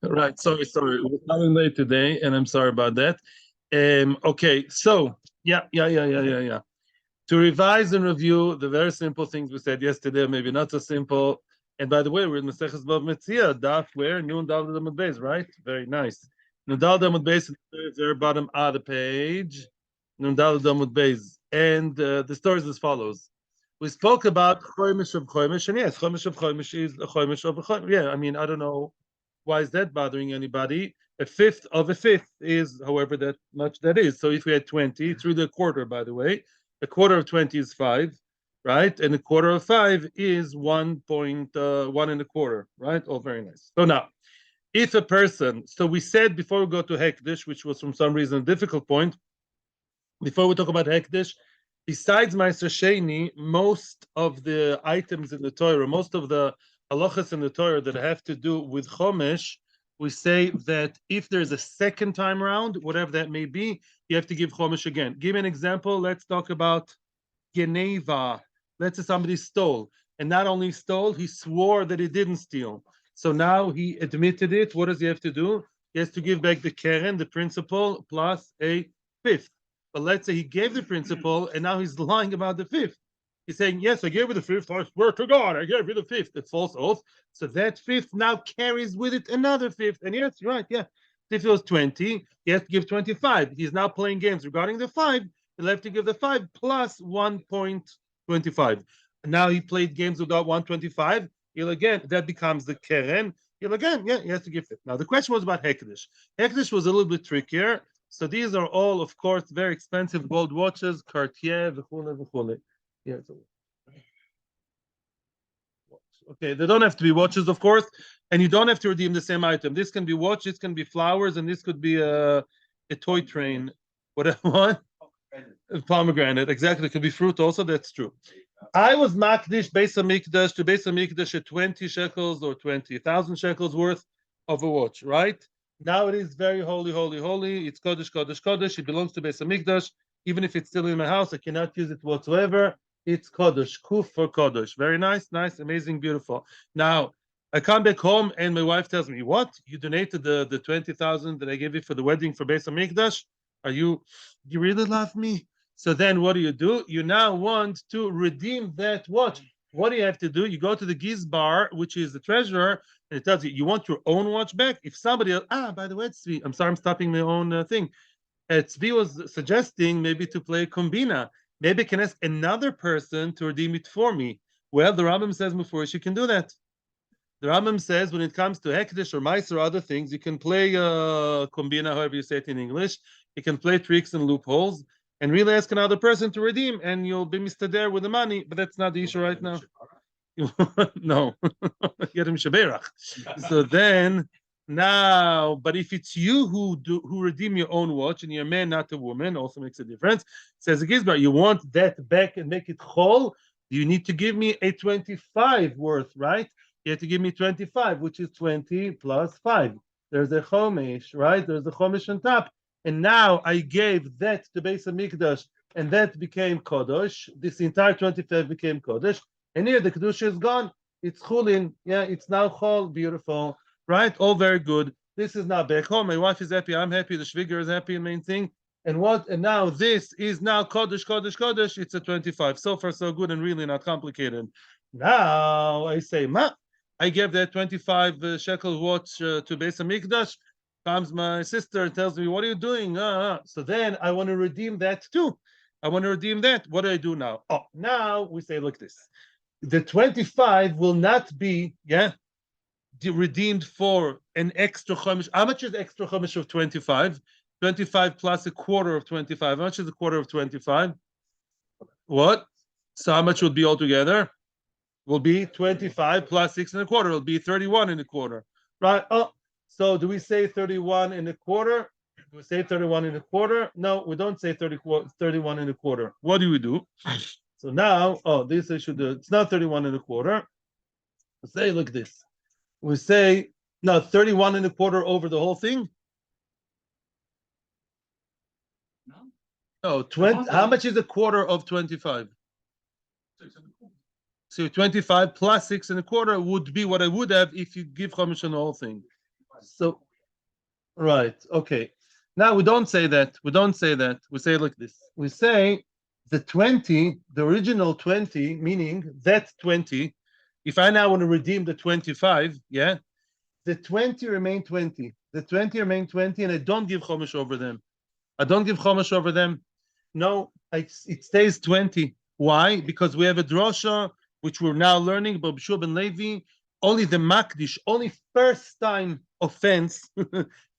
Right. Sorry. We're coming late today, and I'm sorry about that. Okay. So, yeah. To revise and review the very simple things we said yesterday, maybe not so simple. And by the way, we're in Maseches Bava Metzia, daf where Nun Dal Damud Beis, right? Very nice. Nun Dal Damud Beis is the very bottom of the page. Nun Dal Damud Beis, and the story is as follows. We spoke about Chomesh of Chomesh, and yes, Chomesh of Chomesh is a Chomesh of a Chomesh. Yeah, I mean, I don't know why is that bothering anybody. A fifth of a fifth is, however that much that is. So if we had 20 through the quarter, by the way, a quarter of 20 is 5, right? And a quarter of 5 is 1.1 and a quarter, right? Oh, very nice. So now, if a person, so we said before we go to Hekdesh, which was from some reason a difficult point, before we talk about Hekdesh, besides Meiser Sheni, most of the items in the Torah, most of the halachas in the Torah that have to do with Chomesh, we say that if there's a second time around, whatever that may be, you have to give Chomesh again. Give me an example. Let's talk about Geneva. Let's say somebody stole. And not only stole, he swore that he didn't steal. So now he admitted it. What does he have to do? He has to give back the keren, the principal, plus a fifth. But let's say he gave the principal and now he's lying about the fifth. He's saying, yes, I gave you the fifth. I swear to God, I gave you the fifth. It's false oath. So that fifth now carries with it another fifth. And yes, you're right. Yeah. If it was 20, he has to give 25. He's now playing games regarding the 5. He'll have to give the 5 plus 1.25. Now he played games without 125. He'll again, that becomes the keren. He'll again, yeah, he has to give it. Now the question was about Hekdesh. Hekdesh was a little bit trickier. So these are all, of course, very expensive gold watches, Cartier, v'chule. Yeah. Okay, they don't have to be watches, of course, and you don't have to redeem the same item. This can be watch, this can be flowers, and this could be a toy train. Whatever one? Pomegranate, exactly. It could be fruit also, that's true. I was makdish Beis Hamikdash to Beis Hamikdash at 20 shekels or 20,000 shekels worth of a watch, right? Now it is very holy, holy, holy. It's Kodesh, Kodesh, Kodesh. It belongs to Beis Hamikdash. Even if it's still in my house, I cannot use it whatsoever. It's Kodesh, Kuf for Kodesh. Very nice, amazing, beautiful. Now, I come back home and my wife tells me, what? You donated the 20,000 that I gave you for the wedding for Beis Hamikdash? You really love me? So then what do? You now want to redeem that watch. What do you have to do? You go to the Gizbar, which is the treasurer, and it tells you want your own watch back. If somebody else, by the way, Tzvi, I'm sorry, I'm stopping my own thing. Tzvi was suggesting maybe to play Kombina. Maybe I can ask another person to redeem it for me. Well, the Rambam says, Mufurish, you can do that. The Rambam says when it comes to Hekdesh or Mice or other things, you can play Kombina, however you say it in English. You can play tricks and loopholes and really ask another person to redeem, and you'll be Mr. There with the money. But that's not the issue right now. No, get him shaberach. So then now, but if it's you who redeem your own watch and you're a man, not a woman, also makes a difference. Says the Gizbar, you want that back and make it whole. You need to give me a 25 worth, right? You have to give me 25, which is 20 plus 5. There's a Chomesh, right? There's a Chomesh on top. And now I gave that to Beis Hamikdash, and that became Kodesh. This entire 25 became Kodesh. And here the Kiddushin is gone. It's Chulin. Yeah, it's now Chol. Beautiful. Right? All very good. This is now back home. My wife is happy. I'm happy. The Shviger is happy. Main thing. And what? And now this is now Kodesh, Kodesh, Kodesh. It's a 25. So far, so good and really not complicated. Now I say, I gave that 25 shekel watch to Beis Hamikdash. Comes my sister and tells me, what are you doing? So then I want to redeem that too. I want to redeem that. What do I do now? Oh, now we say, look this. The 25 will not be, redeemed for an extra Chomesh. How much is extra Chomesh of 25? 25 plus a quarter of 25. How much is a quarter of 25? What? So how much would be altogether? Will be 25 plus 6 and a quarter. It'll be 31 and a quarter. Right? Oh, so do we say 31 and a quarter? Do we say 31 and a quarter? No, we don't say 31 and a quarter. What do we do? So now, this I should do. It's not 31 and a quarter. We say like this. We say, no, 31 and a quarter over the whole thing? No, 20. How much is a quarter of 25? So 25 plus 6.25 would be what I would have if you give Chomesh on the whole thing. So, right, okay. Now we don't say that. We don't say that. We say it like this. We say the 20, the original 20, meaning that 20, if I now want to redeem the 25, yeah, the 20 remain 20. The 20 remain 20, and I don't give Chomesh over them. I don't give Chomesh over them. No, it stays 20. Why? Because we have a drosha, which we're now learning, Bob Shub and Levi, only the Makdish, only first time offense,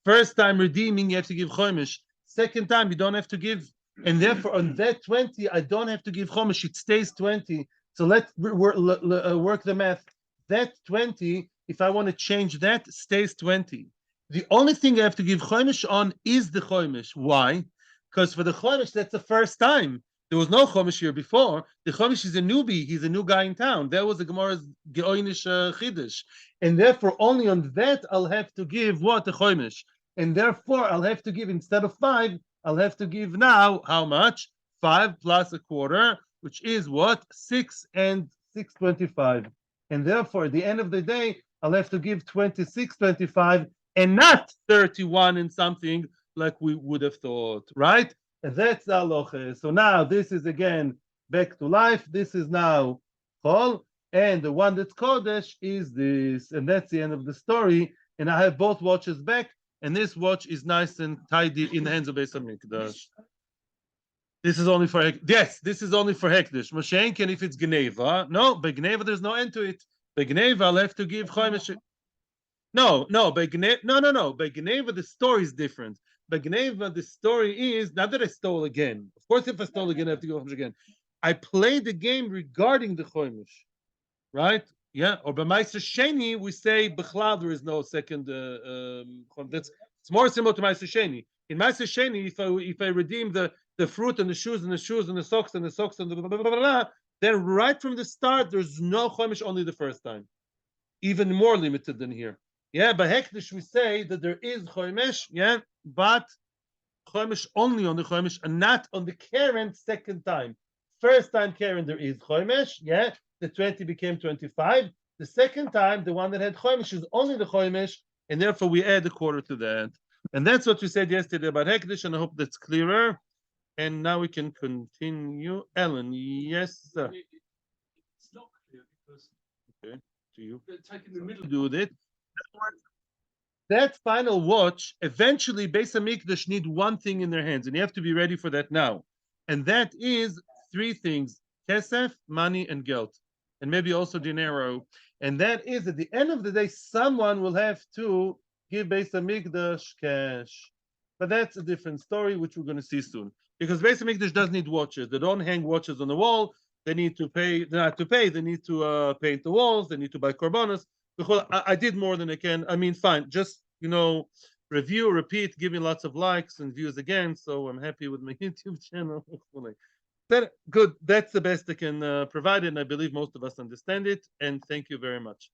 first time redeeming, you have to give Chomesh. Second time, you don't have to give. And therefore, on that 20, I don't have to give Chomesh. It stays 20. So let's work the math. That 20, if I want to change that, stays 20. The only thing I have to give Chomesh on is the Chomesh. Why? Because for the Chomesh, that's the first time. There was no Chomesh here before. The Chomesh is a newbie. He's a new guy in town. That was the Gemara's Geoinish Chiddush. And therefore, only on that, I'll have to give what? The Chomesh. And therefore, I'll have to give, instead of 5, I'll have to give now, how much? 5 plus a quarter, which is what? 6 and 6.25. And therefore, at the end of the day, I'll have to give 26.25 and not 31 and something like we would have thought, right? And that's the halacha. So now this is again back to life. This is now Chol, and the one that's Kodesh is this. And that's the end of the story. And I have both watches back, and this watch is nice and tidy in the hands of Beis Hamikdash. This is only for yes, this is only for Hekdesh. Moshe, and if it's Geneva, no, by Geneva there's no end to it. By Geneva, I'll have to give Chomesh. No, by Geneva, no. By Geneva, the story is different. By Geneva, the story is not that I stole again. Of course, if I stole again, I have to go again. I played the game regarding the Chomesh, right? Yeah. Or by Meiser Sheni, we say Bechlal there is no second. That's it's more similar to Meiser Sheni. In Meiser Sheni, if I redeem the fruit and the shoes and the shoes and the socks and the socks and the blah, blah, blah, blah, then right from the start, there's no Chomesh, only the first time. Even more limited than here. Yeah, by Hekdesh we say that there is Chomesh, yeah, but Chomesh only on the Chomesh and not on the Karen second time. First time Karen there is Chomesh, yeah, the 20 became 25. The second time, the one that had Chomesh is only the Chomesh, and therefore we add a quarter to that. And that's what we said yesterday about Hekdesh, and I hope that's clearer. And now we can continue. Ellen, yes, sir. It's not clear because okay, to you. Taking the middle to do with it. That final watch, eventually, Beis Hamikdash need one thing in their hands, and you have to be ready for that now. And that is 3 things: kesef, money, and geld, and maybe also dinero. And that is, at the end of the day, someone will have to give Beis Hamikdash cash. But that's a different story, which we're going to see soon. Because Beis Hamikdash does need watches. They don't hang watches on the wall. They need to pay. They have to pay. They need to paint the walls. They need to buy korbanos. I did more than I can. I mean, fine. Just, review, repeat, give me lots of likes and views again. So I'm happy with my YouTube channel. Good. That's the best I can provide. And I believe most of us understand it. And thank you very much.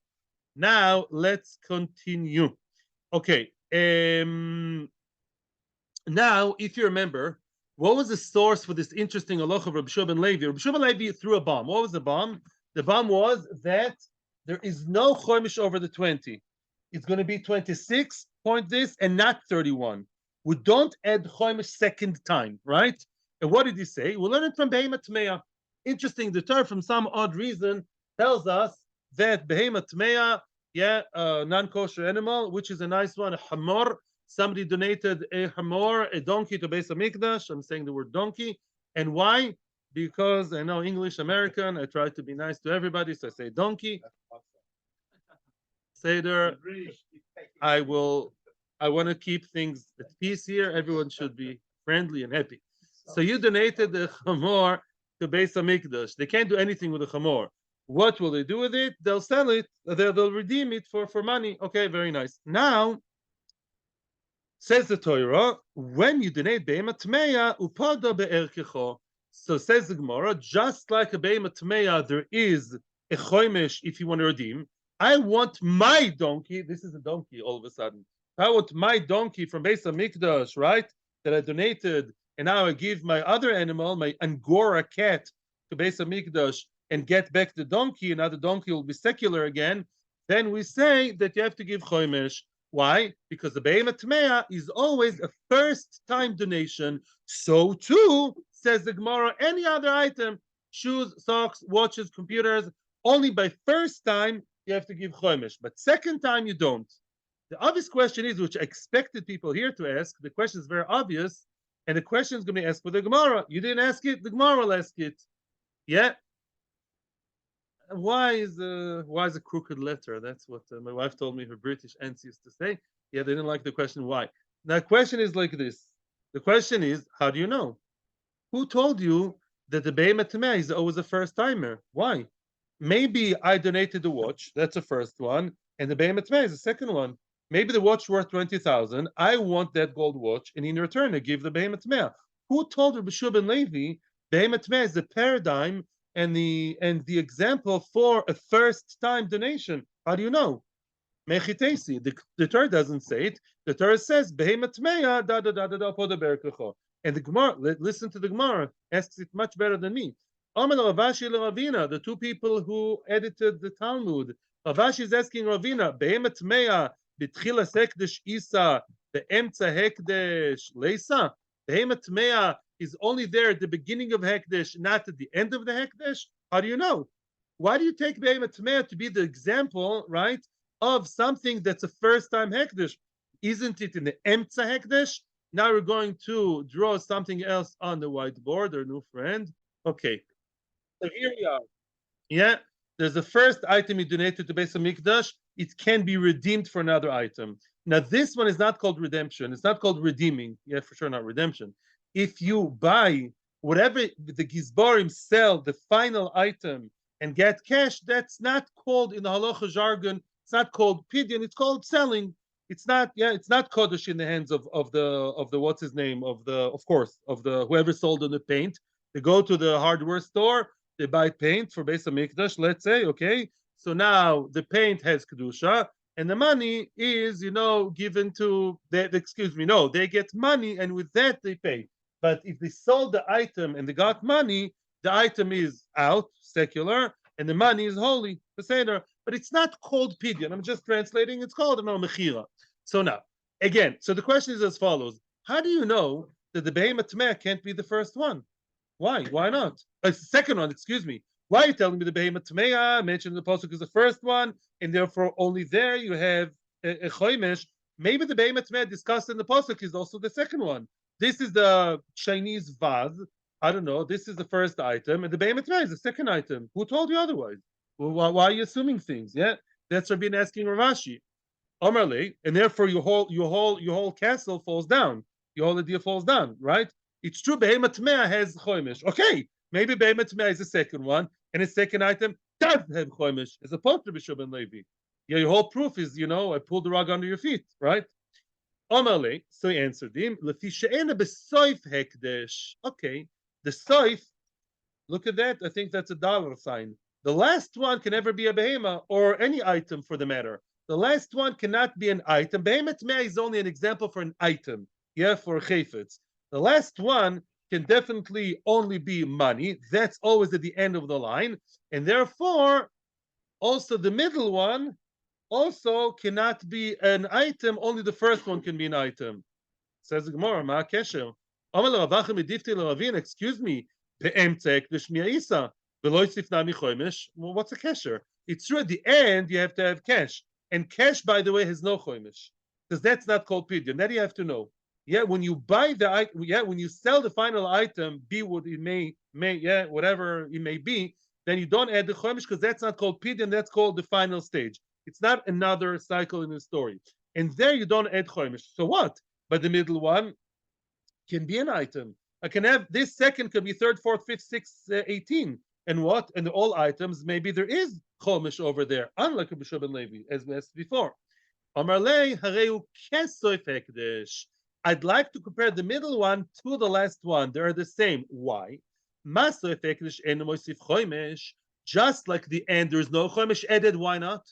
Now, let's continue. Okay. Now, if you remember, what was the source for this interesting halacha of Rabbi Shua ben Levi? Rabbi Shua ben Levi threw a bomb. What was the bomb? The bomb was that there is no chomesh over the 20. It's going to be 26 point this and not 31. We don't add chomesh second time, right? And what did he say? We learn it from Behema Tmeya. Interesting, the Torah, from some odd reason, tells us that Behema Tmeya, non-kosher animal, which is a nice one, a hamor. Somebody donated a hamor, a donkey, to Beis Hamikdash. I'm saying the word donkey. And why? Because I know English American. I try to be nice to everybody, so I say donkey. Seder. I want to keep things at peace here. Everyone should be friendly and happy. So you donated the chamor to Beis Hamikdash. They can't do anything with the chamor. What will they do with it? They'll sell it. They'll redeem it for money. Okay, very nice. Now, says the Torah, when you donate Behema Tmeya, upada be'erkecho. So says the Gemara, just like a Behema Tmeya, there is a chomesh if you want to redeem. I want my donkey. This is a donkey all of a sudden. I want my donkey from Beis Hamikdash, right? That I donated, and now I give my other animal, my Angora cat, to Beis Hamikdash, and get back the donkey, and now the donkey will be secular again, then we say that you have to give chomesh. Why? Because the behemoth tmeah is always a first-time donation. So too, says the Gemara, any other item, shoes, socks, watches, computers, only by first time you have to give chomesh, but second time you don't. The obvious question is, which I expected people here to ask, the question is very obvious, and the question is going to be asked for the Gemara. You didn't ask it, the Gemara will ask it. Yeah. Why is a crooked letter? That's what my wife told me her British aunts used to say. Yeah, they didn't like the question why. Now, the question is like this. The question is, how do you know? Who told you that the behemoth tameh is always a first timer? Why? Maybe I donated the watch. That's the first one, and the behemoth tameh is the second one. Maybe the watch worth 20,000. I want that gold watch, and in return, I give the behemoth tameh. Who told Rabbi Shua ben Levi behemoth tameh is the paradigm and the example for a first time donation? How do you know? Mechitesi. The Torah doesn't say it. The Torah says behemoth tameh da da da da da poda berkecho. And the Gemara, listen to the Gemara, asks it much better than me. Amar Ravashi Ravina, the two people who edited the Talmud. Ravashi is asking Ravina, behemoth tameh b'tchilas Hekdesh isa be'emtza Hekdesh leisa. Behemoth tameh is only there at the beginning of Hekdesh, not at the end of the Hekdesh. How do you know? Why do you take behemoth tameh to be the example, right, of something that's a first-time Hekdesh? Isn't it in the emtza Hekdesh? Now we're going to draw something else on the whiteboard, our new friend. Okay, so here we are. Yeah, there's the first item you donated to Beis HaMikdash. It can be redeemed for another item. Now, this one is not called redemption. It's not called redeeming. Yeah, for sure, not redemption. If you buy whatever the Gizbarim sell, the final item, and get cash, that's not called in the halacha jargon. It's not called pidyon. It's called selling. It's not, yeah, it's not kodesh in the hands of the what's his name, of the whoever sold on the paint. They go to the hardware store, they buy paint for Beis HaMikdash, let's say, okay. So now the paint has kedusha, and the money is, given to they get money, and with that they pay. But if they sold the item and they got money, the item is out, secular, and the money is holy, Beseder. But it's not called pidyon. I'm just translating. It's called mechira. So now, again, so the question is as follows. How do you know that the behemoth tameh can't be the first one? Why? Why not? It's the second one, excuse me. Why are you telling me the behemoth tameh mentioned in the pasuk is the first one, and therefore only there you have a chomesh? Maybe the behemoth tameh discussed in the pasuk is also the second one. This is the Chinese vase. I don't know. This is the first item, and the behemoth tameh is the second item. Who told you otherwise? Well, why are you assuming things? Yeah, that's Rabbi asking Ravashi. Omerle, and therefore your whole castle falls down. Your whole idea falls down, right? It's true. Behemoth tameh has chomesh. Okay, maybe behemoth tameh is the second one, and its second item does have chomesh, as opposed to Bishop and Levi. Yeah, your whole proof is, I pulled the rug under your feet, right? Omerle, so he answered him. Lefi she'ena besoif hekdesh. Okay, the soif. Look at that. I think that's a dollar sign. The last one can never be a behema or any item for the matter. The last one cannot be an item. Behemoth tameh is only an example for an item. Yeah, for chayfetz. The last one can definitely only be money. That's always at the end of the line. And therefore, also the middle one also cannot be an item. Only the first one can be an item. Says the Gemara, Ma kesher. Excuse me. Well, what's a kesher? It's true at the end you have to have cash. And cash, by the way, has no chomesh. Because that's not called pidyon. That you have to know. Yeah, when you buy the item, when you sell the final item, be what it may, whatever it may be, then you don't add the chomesh because that's not called pidyon, that's called the final stage. It's not another cycle in the story. And there you don't add chomesh. So what? But the middle one can be an item. I can have this second can be third, fourth, fifth, sixth, 18. And what? And all items, maybe there is chomesh over there, unlike Rabbi Shua ben Levi, as we asked before. Amarle hareu kesoif hekdesh. I'd like to compare the middle one to the last one. They are the same. Why? Masoif hekdesh en moisif chomesh. Just like the end, there's no chomesh added. Why not?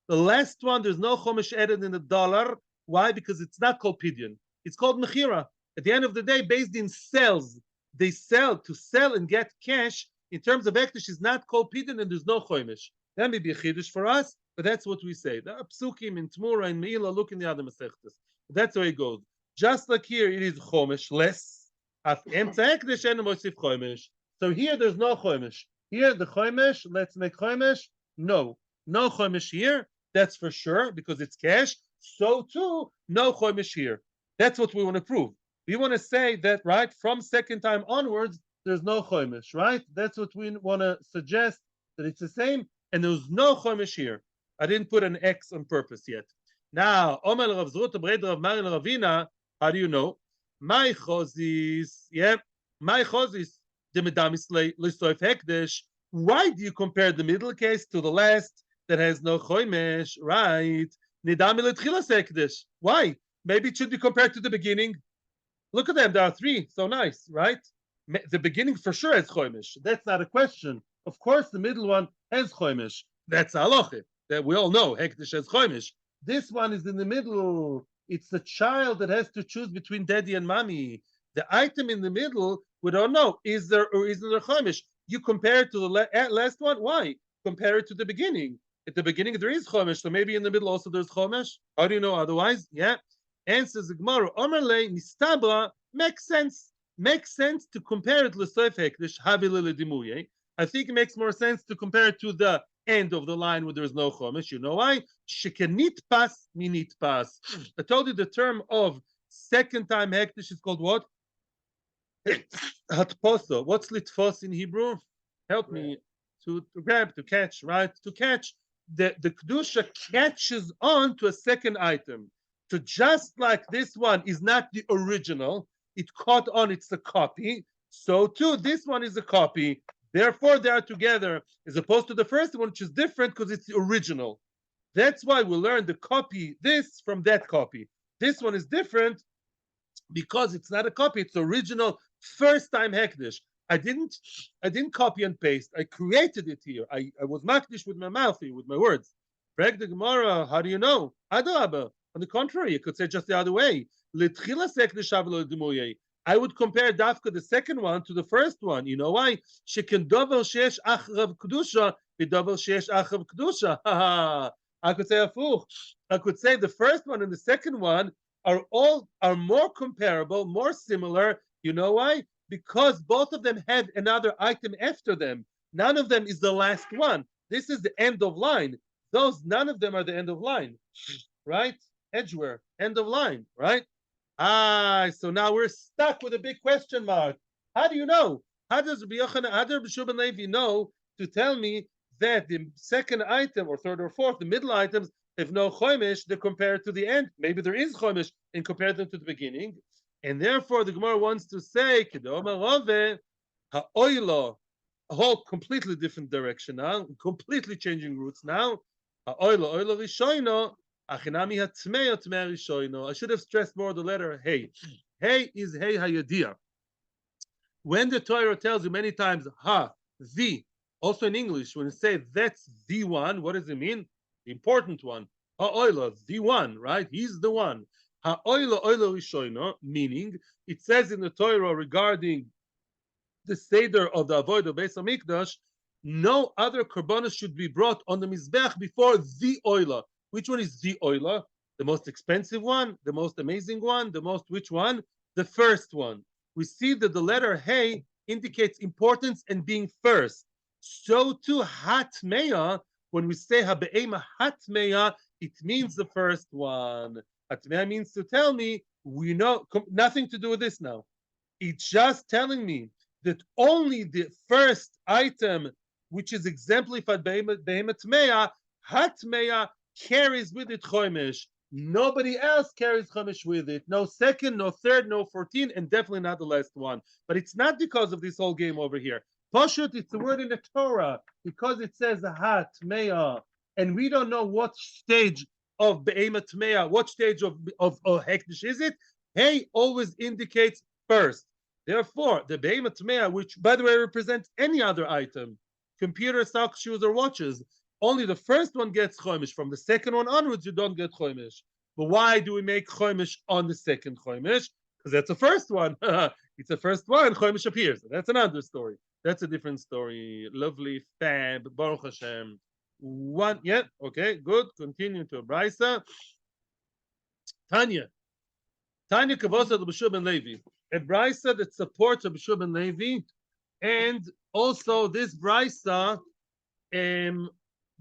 The last one, there's no chomesh added in the dollar. Why? Because it's not called pidyon. It's called mechira. At the end of the day, based in sells. They sell to sell and get cash. in terms of Hekdesh, is not called pidyon and there's no Chomesh. That may be a Kiddush for us, but that's what we say. The Psukim in Tmura and Meila, look in the other Masechtas. That's the way it goes. Just like here, it is Chomesh, less. Hekdesh and Mosif Chomesh. So here, there's no Chomesh. Here, the Chomesh, let's make Chomesh. No Chomesh here. That's for sure, because it's cash. So too, no Chomesh here. That's what we want to prove. We want to say that, right, from second time onwards, there's no Chomesh, right? That's what we want to suggest, that it's the same, and there's no Chomesh here. I didn't put an X on purpose yet. Now, Omer Rav Zrut, Bred Rav Marin Ravina, how do you know? My chozis, yeah, my chozis, the medamis listoif hekdesh. Why do you compare the middle case to the last that has no Chomesh, right? Nidami letchilas hekdesh. Why? Maybe it should be compared to the beginning. Look at them, there are three, so nice, right? The beginning for sure has Chomesh. That's not a question. Of course, the middle one has Chomesh. That's halacha. That we all know. Hekdesh has Chomesh. This one is in the middle. It's the child that has to choose between daddy and mommy. The item in the middle, we don't know. Is there or isn't there Chomesh? You compare it to the last one. Why? Compare it to the beginning. At the beginning, there is Chomesh. So maybe in the middle also there's Chomesh. How do you know otherwise? Yeah. Answers the Gemara. Omerle mistabra makes sense. Makes sense to compare it to L'soif Hekdesh Havilele Dimuye. I think it makes more sense to compare it to the end of the line where there's no Chomesh. You know why? Shekenit pas minit pas. I told you the term of second time Hekdesh is called what? Hatposo. What's litfos in Hebrew? Help me. To grab, to catch, right? To catch. The Kedusha catches on to a second item. So just like this one is not the original, it caught on, it's a copy. So too, this one is a copy. Therefore, they are together, as opposed to the first one, which is different because it's the original. That's why we learn the copy this from that copy. This one is different because it's not a copy, it's original first time Hekdesh. I didn't copy and paste. I created it here. I was makdish with my mouth here, with my words. Brag the Gemara, how do you know? Adarabah. On the contrary, you could say just the other way. I would compare Dafka, the second one, to the first one. You know why? I could say afuch. I could say the first one and the second one are more comparable, more similar. You know why? Because both of them have another item after them. None of them is the last one. This is the end of line. None of them are the end of line. Right? Edgeware, end of line, right? So now we're stuck with a big question mark. How do you know? How does Rabbi Yochanan, how does Rabbi Levi know to tell me that the second item or third or fourth, the middle items, have no Chomesh, they're compared to the end? Maybe there is Chomesh and compare them to the beginning. And therefore the Gemara wants to say, a whole completely different direction now, completely changing routes now. I should have stressed more the letter Hey. Hey is Hey Hayadia. When the Torah tells you many times the, also in English, when it says that's the one, what does it mean? The important one. Ha'oila, the one, right? He's the one. Ha'oila oila rishoino, meaning it says in the Torah regarding the Seder of the Avodah Beis HaMikdash, no other korbanos should be brought on the Mizbech before the oila. Which one is the oila? The most expensive one? The most amazing one? Which one? The first one. We see that the letter Hey indicates importance and being first. So too, Hatmeya, when we say Habe'ema Hatmeya, it means the first one. Hatmeya means to tell me, we know, nothing to do with this now. It's just telling me that only the first item, which is exemplified by Hatmeya, carries with it Chomesh. Nobody else carries Chomesh with it. No second, no third, no 14, and definitely not the last one. But it's not because of this whole game over here. Pashut, it's the word in the Torah, because it says Hat, Meah, and we don't know what stage of Be'emat Meah, what stage of Hekdesh is it. Hey always indicates first. Therefore, the Be'emat Meah, which by the way represents any other item, computer, socks, shoes, or watches, only the first one gets Chomesh. From the second one onwards, you don't get Chomesh. But why do we make Chomesh on the second Chomesh? Because that's the first one. It's the first one, Chomesh appears. That's another story. That's a different story. Lovely, fab, Baruch Hashem. One, yeah, okay, good. Continue to Brisa. Tanya. Tanya Kavosa Rabbi Shua ben Levi. A Brisa that supports Rabbi Shua ben Levi. And also this Brisa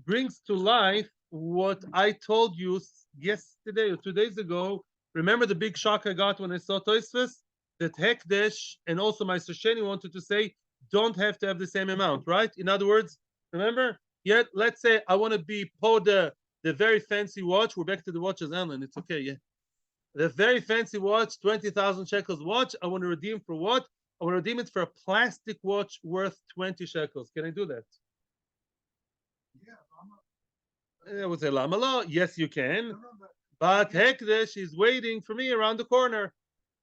brings to life what I told you yesterday or 2 days ago. Remember the big shock I got when I saw Tosfos? That Hekdesh and also my sheni wanted to say don't have to have the same amount, right? In other words, remember? Yet, let's say I want to be po the very fancy watch. We're back to the watches, Alan. It's okay, yeah. The very fancy watch, 20,000 shekels watch. I want to redeem for what? I want to redeem it for a plastic watch worth 20 shekels. Can I do that? I would say Lama Lo. Yes, you can. But Hekdesh is waiting for me around the corner.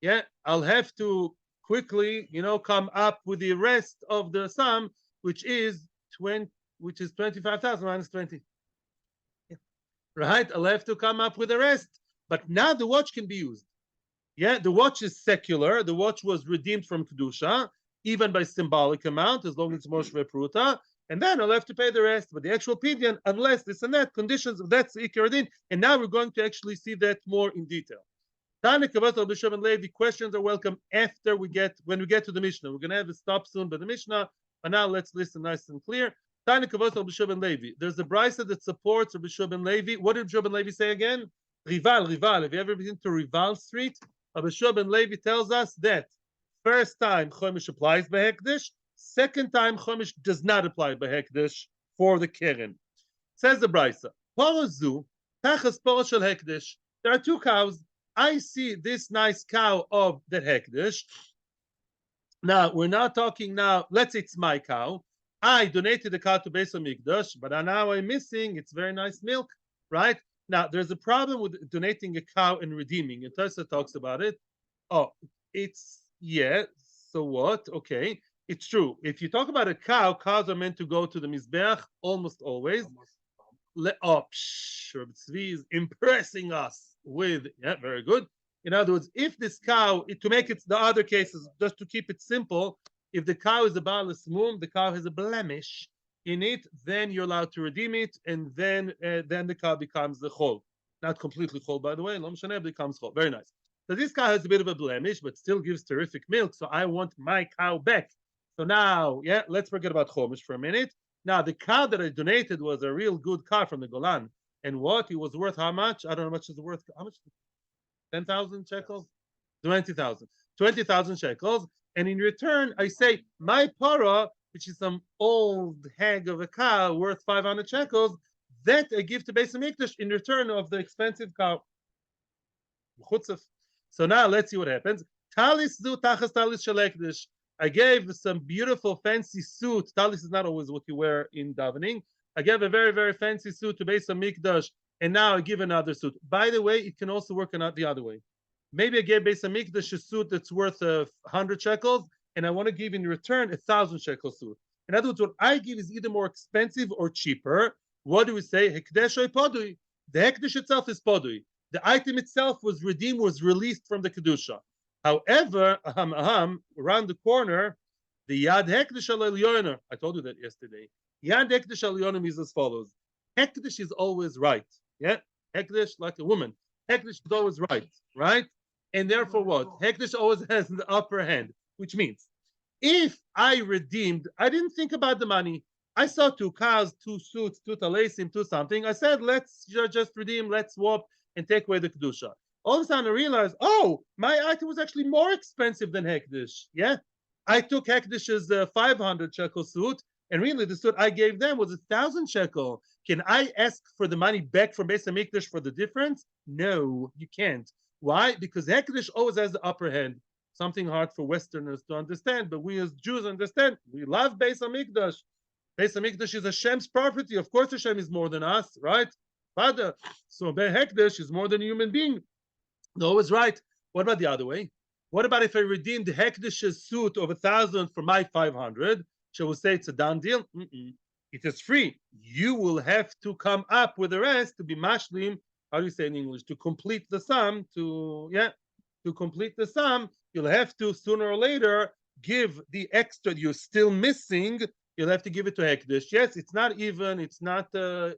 Yeah, I'll have to quickly, come up with the rest of the sum, which is 25,000 minus 20. Yeah. Right? I'll have to come up with the rest. But now the watch can be used. Yeah, the watch is secular. The watch was redeemed from Kedusha, even by symbolic amount, as long as it's Moshe prutah. And then I'll have to pay the rest. But the actual pidyon, unless this and that, conditions, that's Ikar Din. And now we're going to actually see that more in detail. Tanya Kavot Rabbi Shua ben Levi, questions are welcome after when we get to the Mishnah. We're going to have a stop soon by the Mishnah. But now let's listen nice and clear. Tanya Kavot Rabbi Shua ben Levi. There's a brisa that supports Rabbi Shua ben Levi. What did Rabbi Shua ben Levi say again? Rival. Have you ever been to Rival Street? Rabbi Shua ben Levi tells us that first time Chomesh applies by Hekdesh, second time Chomesh does not apply by Hekdesh for the Keren. Says the brisa. Porozu tachas poro shel Hekdesh. There are two cows. I see this nice cow of the Hekdesh. Now, we're not talking now, let's say it's my cow. I donated the cow to Beis HaMikdash, but now I'm missing its very nice milk, right? Now, there's a problem with donating a cow and redeeming. And Tosa talks about it. Oh, so what? Okay, it's true. If you talk about a cow, cows are meant to go to the Mizbeach almost always. Reb Tzvi is impressing us with, very good. In other words, if this cow, to make it the other cases, just to keep it simple, if the cow is a Baalas Mum, the cow has a blemish in it, then you're allowed to redeem it, and then the cow becomes the chol. Not completely chol, by the way, Lo Mishaneh, becomes chol. Very nice. So this cow has a bit of a blemish, but still gives terrific milk, so I want my cow back. So now, let's forget about Chomesh for a minute. Now, the cow that I donated was a real good cow from the Golan. And what? It was worth how much? I don't know how much it's worth. How much? 10,000 shekels? 20,000. 20,000 shekels. And in return, I say, my para, which is some old hag of a cow worth 500 shekels, that I give to Beis HaMikdash in return of the expensive cow. So now let's see what happens. Talis zu tachas talis shel Hekdesh. I gave some beautiful fancy suit. Talis is not always what you wear in davening. I gave a very, very fancy suit to Beis HaMikdash, and now I give another suit. By the way, it can also work the other way. Maybe I gave Beis HaMikdash a suit that's worth 100 shekels, and I want to give in return 1,000 shekel suit. In other words, what I give is either more expensive or cheaper. What do we say? Hekdesh or podui. The Hekdesh itself is podui. The item itself was redeemed, was released from the Kedusha. However, around the corner, the Yad Hekdesh al Elyoner, I told you that yesterday. Yad Hekdesh al Elyoner is as follows. Hekdesh is always right. Yeah? Hekdesh, like a woman. Hekdesh is always right? And therefore what? Hekdesh always has the upper hand, which means if I redeemed, I didn't think about the money. I saw 2 cows, 2 suits, 2 talasim, 2 something. I said, let's just redeem, let's swap and take away the Kedusha. All of a sudden I realized, my item was actually more expensive than Hekdesh. Yeah? I took Hekdesh's 500 shekel suit, and really the suit I gave them was 1,000 shekel. Can I ask for the money back from Beis HaMikdash for the difference? No, you can't. Why? Because Hekdesh always has the upper hand. Something hard for Westerners to understand, but we as Jews understand. We love Beis HaMikdash. Beis HaMikdash is Hashem's property. Of course Hashem is more than us, right? Father. So Hekdesh is more than a human being. No, it's right. What about the other way? What about if I redeemed Hekdesh's suit of 1,000 for my 500? Shall we say it's a done deal? It is free. You will have to come up with the rest to be mashlim. How do you say in English? To complete the sum. To complete the sum, you'll have to sooner or later give the extra you're still missing, you'll have to give it to Hekdesh. Yes, it's not even, it's not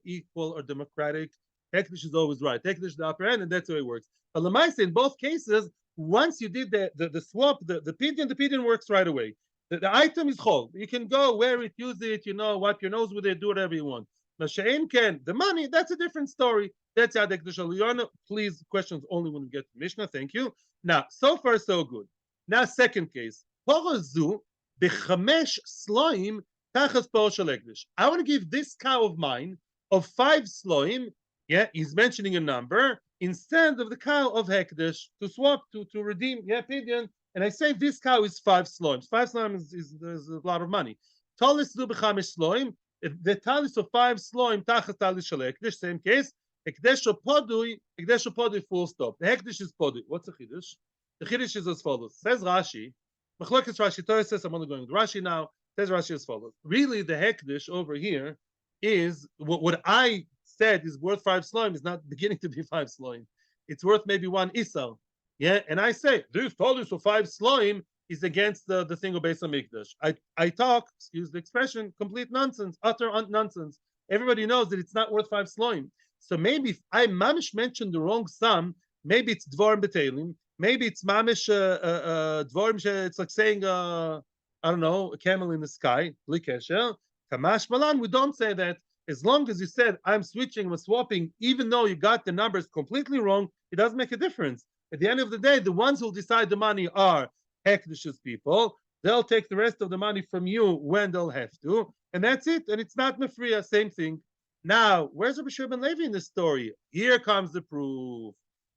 equal or democratic. Hekdesh is always right. Hekdesh is the upper end, and that's how it works. But Lamaisa, in both cases, once you did the swap, the pidyon works right away. The item is whole. You can go, wear it, use it, wipe your nose with it, do whatever you want. Mashain can, the money, that's a different story. That's how Hekdesh Aliyana. Please, questions only when we get to Mishnah. Thank you. Now, so far, so good. Now, second case. Porozu b'chamesh sloim tachas por shel Hekdesh. I want to give this cow of mine of 5 sloim. Yeah, he's mentioning a number instead of the cow of Hekdesh to swap to redeem. Yeah, pidyon. And I say this cow is 5 sloim. 5 sloim is a lot of money. Talis du b'chamesh sloim. The talis of 5 sloim tachas talis shel Hekdesh. Same case. Hekdesh podui full stop. The Hekdesh is podui. What's the Chiddush? The Chiddush is as follows. Says Rashi. Machlokes Rashi Torah says, I'm only going with Rashi now. Says Rashi as follows. Really, the Hekdesh over here is what I said is worth 5 sloim is not beginning to be 5 sloim. It's worth maybe 1 isal. Yeah, and I say this talis of 5 sloim is against the thing of Beis Hamikdash. I talk, excuse the expression, complete nonsense, utter nonsense. Everybody knows that it's not worth 5 sloim. So maybe if I mamish mentioned the wrong sum, maybe it's dvorim betelim, maybe it's mamish dvorim. It's like saying I don't know, a camel in the sky. Kamash malan. We don't say that. As long as you said I'm switching, I'm swapping, even though you got the numbers completely wrong, it doesn't make a difference. At the end of the day, the ones who decide the money are Hekdesh's people. They'll take the rest of the money from you when they'll have to, and that's it. And it's not mefriya. Same thing. Now, where's Rabbi Shimon Levi in the story? Here comes the proof.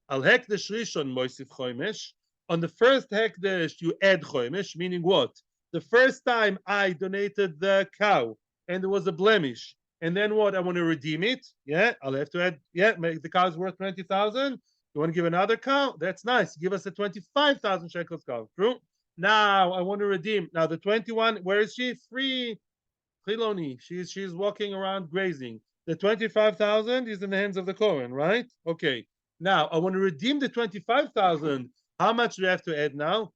Al Hekdesh Rishon Moisif Chomesh. On the first Hekdesh, you add Chomesh, meaning what? The first time I donated the cow and there was a blemish, and then what? I want to redeem it. Yeah, I'll have to add. Yeah, make the cow's worth 20,000. You want to give another cow? That's nice. Give us a 25,000 shekels cow. True. Now I want to redeem. Now the 21. Where is she? Free. Chiloni. She's walking around grazing. The 25,000 is in the hands of the Kohen, right? Okay. Now, I want to redeem the 25,000. How much do I have to add now?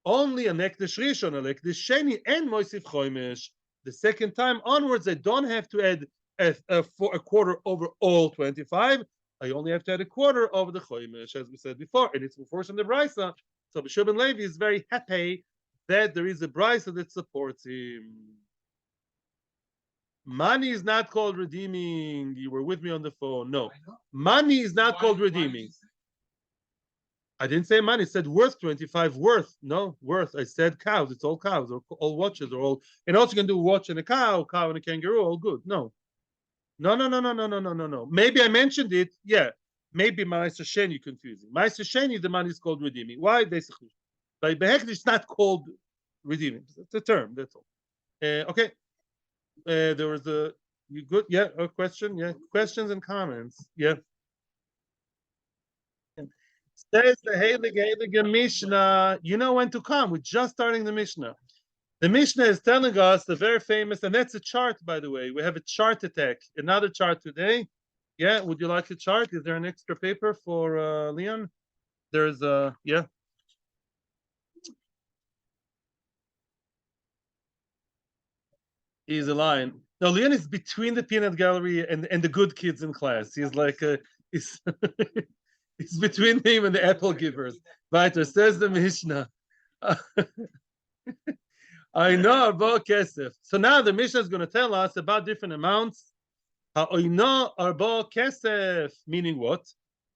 Only a Hekdesh Rishon, a Hekdesh Sheni, and Moisif Chomesh. The second time onwards, I don't have to add a quarter over all 25. I only have to add a quarter over the Chomesh, as we said before, and it's before from the Brisa. So B'Shubin Levi is very happy that there is a Brisa that supports him. Money is not called redeeming. You were with me on the phone. No. Money is not called redeeming. I didn't say money. I said worth 25. Worth. No, worth. I said cows. It's all cows. Or all watches. Or all. And also you can do a watch and a cow and a kangaroo. All good. No. No. Maybe I mentioned it. Yeah. Maybe Ma'aser Sheni confusing. Ma'aser Sheni, the money is called redeeming. Why? By Hekdesh, it's not called redeeming. It's a term. That's all. Okay. There was you good? Yeah, a question? Yeah, questions and comments. Yeah. Says the Heilige Mishnah, you know when to come. We're just starting the Mishnah. The Mishnah is telling us the very famous, and that's a chart, by the way. We have a chart attack. Another chart today. Yeah, would you like a chart? Is there an extra paper for Leon? There's yeah. He's a lion. No, Leon is between the peanut gallery and the good kids in class. He's like he's it's between him and the apple givers. Weiter says the Mishnah. I know about kesef. So now the Mishnah is going to tell us about different amounts. Oino arbo kesef, meaning what?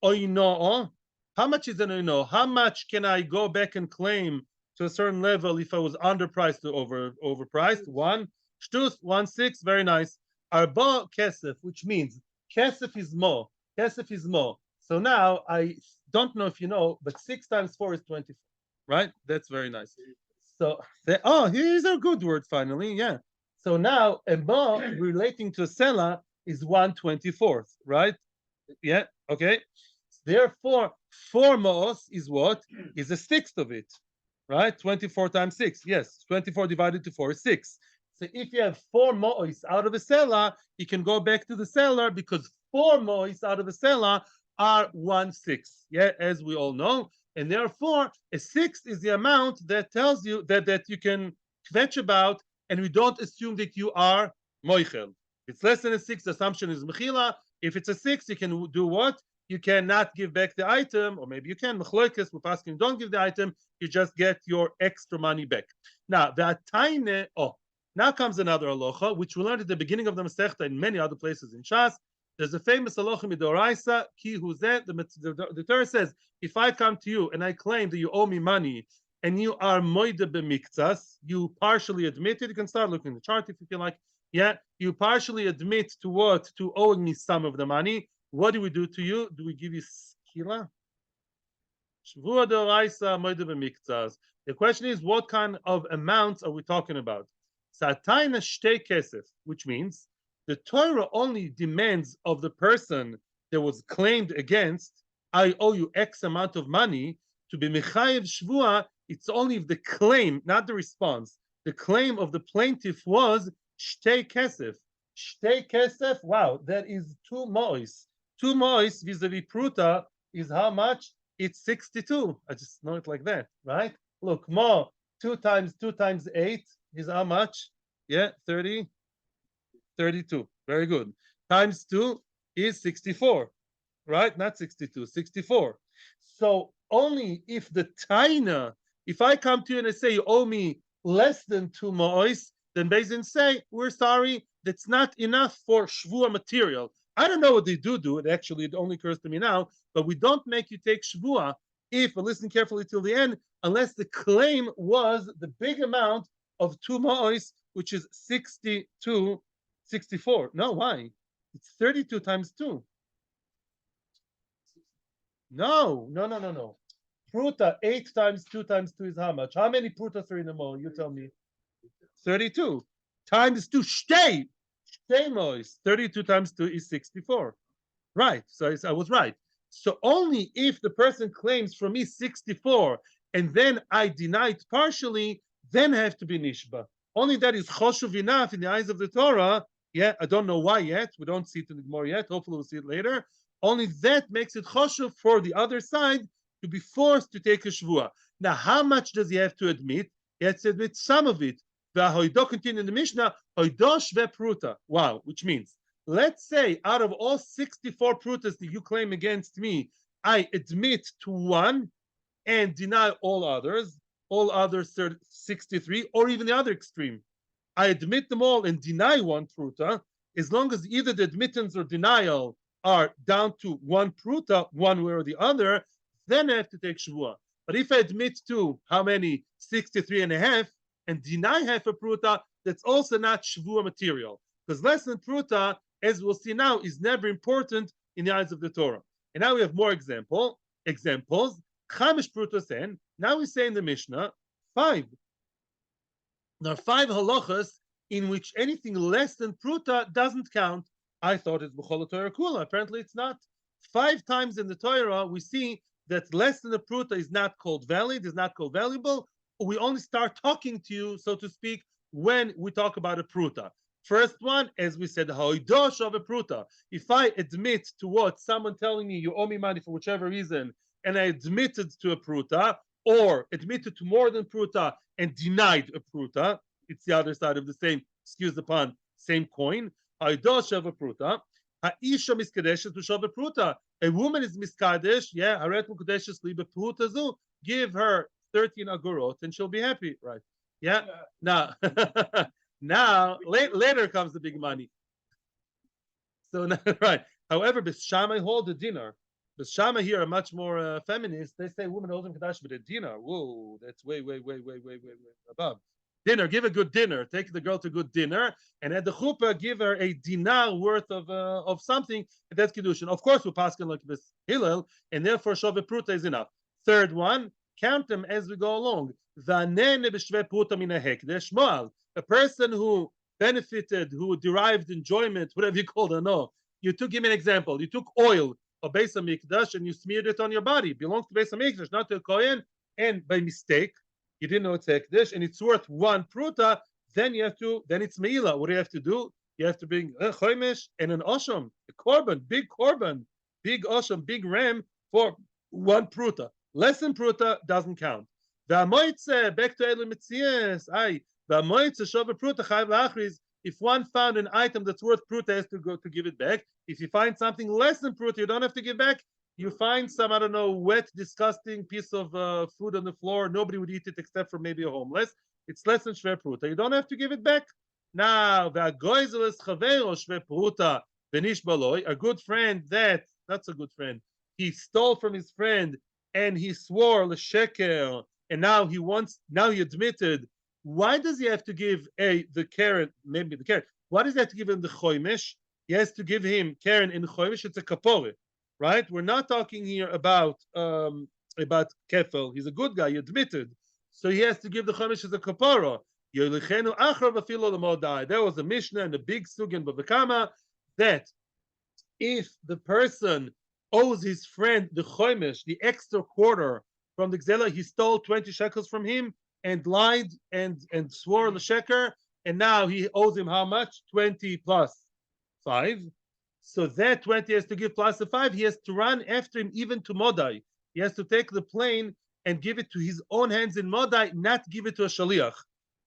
Oino. How much is an oino? How much can I go back and claim to a certain level if I was underpriced or overpriced? 1. Shtus 1/6, very nice. Arba kesef, which means kesef is more. Kesef is more. So now I don't know if you know, but 6 times 4 is 24, right? That's very nice. So here's a good word finally. Yeah. So now a mo relating to a sela is 1/24th, right? Yeah. Okay. Therefore, 4 mo'os is what? Is a sixth of it, right? 24 times 6. Yes. 24 divided to 4 is 6. So if you have 4 mo'os out of a seller, you can go back to the seller because 4 mo'os out of a seller are 1/6. Yeah, as we all know. and therefore a sixth is the amount that tells you that you can kvetch about, and we don't assume that you are moichel. If it's less than a sixth, the assumption is mechila. If it's a sixth, you can do what? You cannot give back the item, or maybe you can. Mechloikes, we're asking, don't give the item, you just get your extra money back. Now, the ataine, now comes another halacha, which we learned at the beginning of the Masechta in many other places in Shas. There's a famous halacha midoraisa, ki huzeh, the Torah says, if I come to you and I claim that you owe me money, and you are moide b'miktzas, you partially admit it. You can start looking at the chart if you feel like. Yeah, you partially admit to what? To owing me some of the money. What do we do to you? Do we give you skila? Shvua d'oraisa moide b'miktzas. The question is, what kind of amounts are we talking about? Satayna shtei kesef, which means the Torah only demands of the person that was claimed against, I owe you X amount of money, to be mechayev shvua. It's only if the claim, not the response, the claim of the plaintiff was shtei kesef. Shtei kesef, wow, that is 2 mois. 2 mois vis-a-vis prutah is how much? It's 62. I just know it like that, right? Look, mo, 2 times 8 is how much? Yeah, 30, 32. Very good. Times 2 is 64, right? Not 62, 64. So only if the taina, if I come to you and I say you owe me less than 2 mois, then Beis say, we're sorry, that's not enough for shvua material. I don't know what they do. It actually, it only occurs to me now, but we don't make you take shvua if, listen carefully till the end, unless the claim was the big amount of 2 mois, which is 62, 64. No, why? It's 32 times 2. No. Prutah, 8 times 2 times 2 is how much? How many prutas are in the mall? You tell me. 32. Times 2, shtei mois. 32 times 2 is 64. Right, so I was right. So only if the person claims from me 64, and then I deny it partially, then I have to be nishba. Only that is choshuv enough in the eyes of the Torah. Yeah, I don't know why yet. We don't see it in the Gemara yet. Hopefully we'll see it later. Only that makes it choshuv for the other side to be forced to take a shvua. Now, how much does he have to admit? He has to admit some of it. V'hoido continue in the Mishnah, hoido shve pruta. Wow, which means, let's say out of all 64 prutas that you claim against me, I admit to 1 and deny all others 63, or even the other extreme. I admit them all and deny 1 pruta, as long as either the admittance or denial are down to 1 pruta, one way or the other, then I have to take shvua. But if I admit to how many? 63 and a half, and deny half a pruta, that's also not shvua material. Because less than pruta, as we'll see now, is never important in the eyes of the Torah. And now we have more examples. Chamesh prutos en. Now we say in the Mishnah, 5. There are 5 halachas in which anything less than pruta doesn't count. I thought it's b'chol Torah kula. Apparently it's not. 5 times in the Torah we see that less than a pruta is not called valid, is not called valuable. We only start talking to you, so to speak, when we talk about a pruta. First one, as we said, ha'odosh of a pruta. If I admit to what someone telling me you owe me money for whichever reason, and I admitted to a pruta, or admitted to more than pruta and denied a pruta, it's the other side of the same, excuse the pun, same coin. Ha'odosh of a pruta. Ha'isha miskadeshes b'shav a pruta. A woman is miskadesh, yeah, haret mukadeshes libe pruta zu. Give her 13 agorot and she'll be happy, right? Yeah. Now, later comes the big money. So right. However, B'Shamai hold a dinner. B'Shamai here are much more feminist. They say women hold them kadash with a dinner. Whoa, that's way above. Dinner, give a good dinner. Take the girl to a good dinner, and at the chuppah, give her a dinar worth of something. And that's Kiddushin. Of course, we're passing like this Hillel, and therefore Shove Pruta is enough. Third one, count them as we go along. A person who benefited, who derived enjoyment, whatever you call it, no. You took, give me an example. You took oil of Beis Hamikdash and you smeared it on your body. It belongs to Beis Hamikdash, not to a Kohen. And by mistake, you didn't know it's Hekdesh, and it's worth 1 pruta. Then it's Meila. What do you have to do? You have to bring a Chomesh and an Osham, a korban, big osham, big ram for 1 pruta. Less than pruta doesn't count. V'amoitze, back to Bava Metzia, v'amoitze shove pruta chayv la'achriz. If one found an item that's worth pruta, has to go to give it back. If you find something less than pruta, you don't have to give back. You find some, I don't know, wet, disgusting piece of food on the floor. Nobody would eat it except for maybe a homeless. It's less than shve pruta. You don't have to give it back. Now, a good friend that's a good friend. He stole from his friend and he swore l'sheker, and now he admitted. Why does he have to give the Karen, maybe the Karen? Why does he have to give him the Chomesh? He has to give him Karen in Chomesh. It's a kapore, right? We're not talking here about kefel. He's a good guy. He admitted, so he has to give the Chomesh as a kapora. There was a Mishnah and a big sugya in Bava Kama that if the person owes his friend the Chomesh, the extra quarter from the Gzela, he stole 20 shekels from him and lied and swore the sheker, and now he owes him how much? 20 plus 5. So that 20 has to give plus the 5. He has to run after him even to Modai. He has to take the plane and give it to his own hands in Modai, not give it to a shaliach.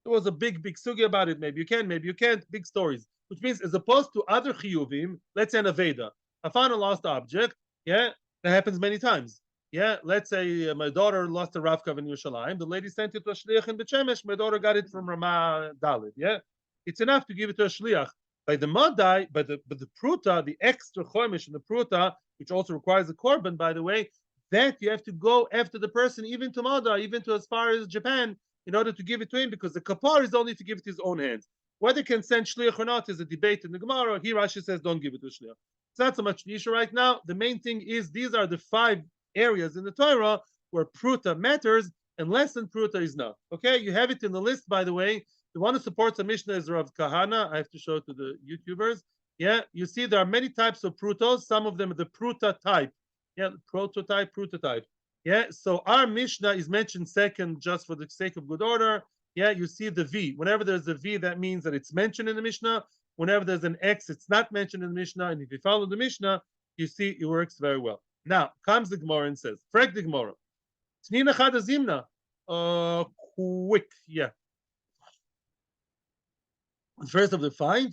There was a big sugya about it. Maybe you can, maybe you can't. Big stories. Which means, as opposed to other chiyuvim, let's say an aveda. I found a lost object. Yeah, that happens many times. Yeah, let's say my daughter lost a Ravkav in Yerushalayim. The lady sent it to a shliach in Chomesh. My daughter got it from Ramah Dalit. Yeah, it's enough to give it to a shliach. By the Madai, by the prutah, the extra Chomesh in the prutah, which also requires a korban, by the way, that you have to go after the person, even to Madai, even to as far as Japan, in order to give it to him, because the kapar is only to give it to his own hands. Whether he can send shliach or not is a debate in the Gemara. Here Rashi says don't give it to shliach. It's not so much the issue right now. The main thing is these are the 5 areas in the Torah where prutah matters and less than prutah is not. Okay, you have it in the list, by the way. The one who supports a Mishnah is Rav Kahana. I have to show it to the YouTubers. Yeah, you see there are many types of prutos. Some of them are the prutah type. Yeah, prototype, prutah type. Yeah, so our Mishnah is mentioned second just for the sake of good order. Yeah, you see the V. Whenever there's a V, that means that it's mentioned in the Mishnah. Whenever there's an X, it's not mentioned in the Mishnah. And if you follow the Mishnah, you see it works very well. Now, comes the Gemara and says, Frek the Gemara. Tnina chada zimna. Quick, yeah. First of the 5,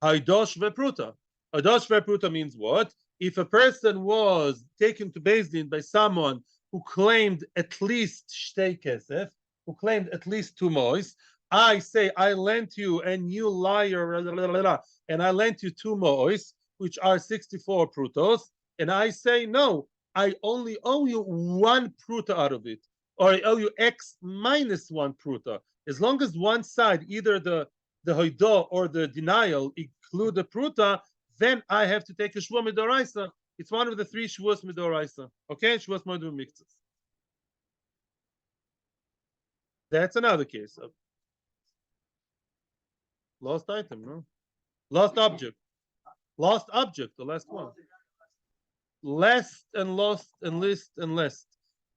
Hekdesh ve'pruta. Hekdesh ve'pruta means what? If a person was taken to Beis Din by someone who claimed at least shtei kesef, who claimed at least 2 mois, I say, I lent you, and you liar, and I lent you 2 mois, which are 64 prutos, and I say, no, I only owe you 1 pruta out of it, or I owe you X minus 1 pruta. As long as one side, either the hoidah or the denial, include the pruta, then I have to take a shvuah midoraisa. It's one of the 3 shvuos midoraisa. Okay, shvuos moedim miktzas. That's another case of lost item, no? Lost object. Lost object, the last one. Last and lost and list and list.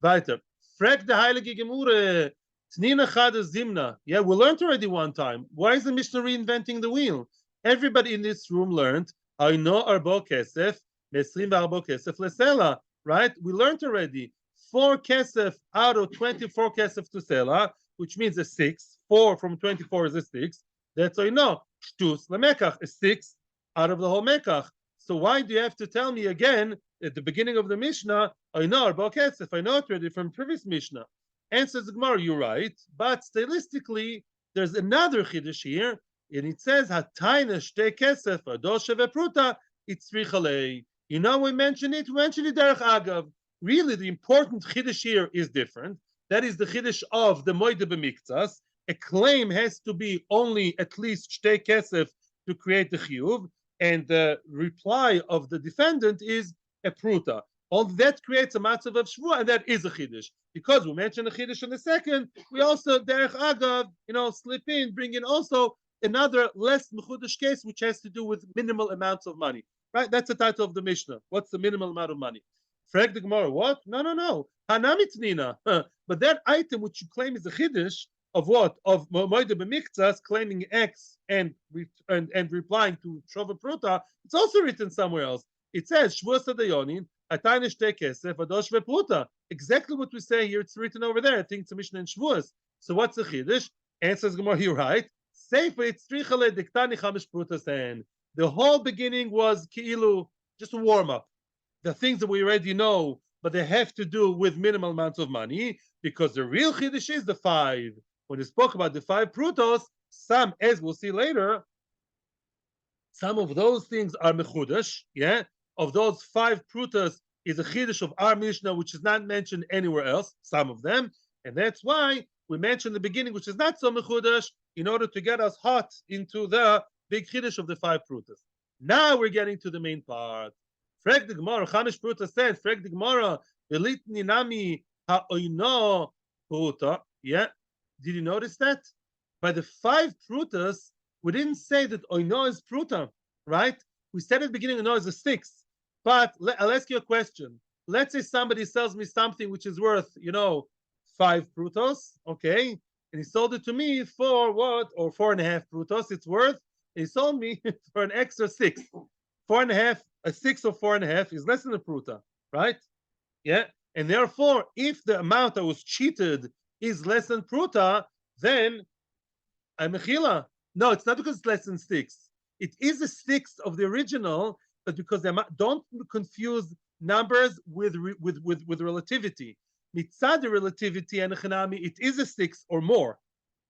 Weiter. Frek the heilige Gemure. Tnina chada zimna. Yeah, we learned already one time. Why is the Mishnah reinventing the wheel? Everybody in this room learned. I know arbo kesef, mesrim arbo kesef lesela. Right? We learned already. 4 kesef out of 24 kesef to sela, which means a 6. 4 from 24 is a 6. That's how you know. Shtus lemekach, a 6 out of the whole mekach. So why do you have to tell me again at the beginning of the Mishnah? I know arbo kesef. I know it already from previous Mishnah. Answers the Gemara, you're right, but stylistically, there's another Kiddush here, and it says, Hatayna shte kesef, adoshe ve'pruta, it's richalei. You know, we mentioned it derech agav. Really, the important Kiddush here is different. That is the Kiddush of the Moide b'miktzas. A claim has to be only at least shte kesef to create the chiyuv, and the reply of the defendant is a pruta. All that creates a matzav of shvuah, and that is a chiddush. Because we mentioned a chiddush in a second, we also derech agav, slip in, bring in also another less mechudesh case, which has to do with minimal amounts of money. Right? That's the title of the Mishnah. What's the minimal amount of money? Frag the Gemara. What? No. Hanamitnina. But that item which you claim is a chiddush of what? Of moide b'miktzas, claiming X and replying to shova prutah. It's also written somewhere else. It says shvuas hadayonin. Exactly what we say here. It's written over there. I think it's a Mishnah in Shavuos. So what's the Chiddush? Answers Gemara, you're right. The whole beginning was ki'ilu, just a warm up. The things that we already know, but they have to do with minimal amounts of money, because the real Chiddush is the 5. When we spoke about the 5 prutos, some, as we'll see later, some of those things are mechudash. Yeah, of those 5 prutas is a chiddush of our Mishnah, which is not mentioned anywhere else. Some of them, and that's why we mentioned the beginning, which is not so mechudash, in order to get us hot into the big chiddush of the 5 prutas. Now we're getting to the main part. Frag the Gemara, Chomesh pruta said, Frag the Gemara, Velitni nami ha'oino pruta. Yeah, did you notice that? By the 5 prutas, we didn't say that oino is prutah, right? We said at the beginning oino is a 6. But I'll ask you a question. Let's say somebody sells me something which is worth, 5 prutos, okay? And he sold it to me for what? Or 4.5 prutos it's worth. And he sold me for an extra 6. 4.5, a 6 of 4.5 is less than a prutah, right? Yeah. And therefore, if the amount I was cheated is less than prutah, then I'm mechila. No, it's not because it's less than 6. It is a 6 of the original, but because don't confuse numbers with relativity. Mitzad the relativity and echanami, it is a 6 or more.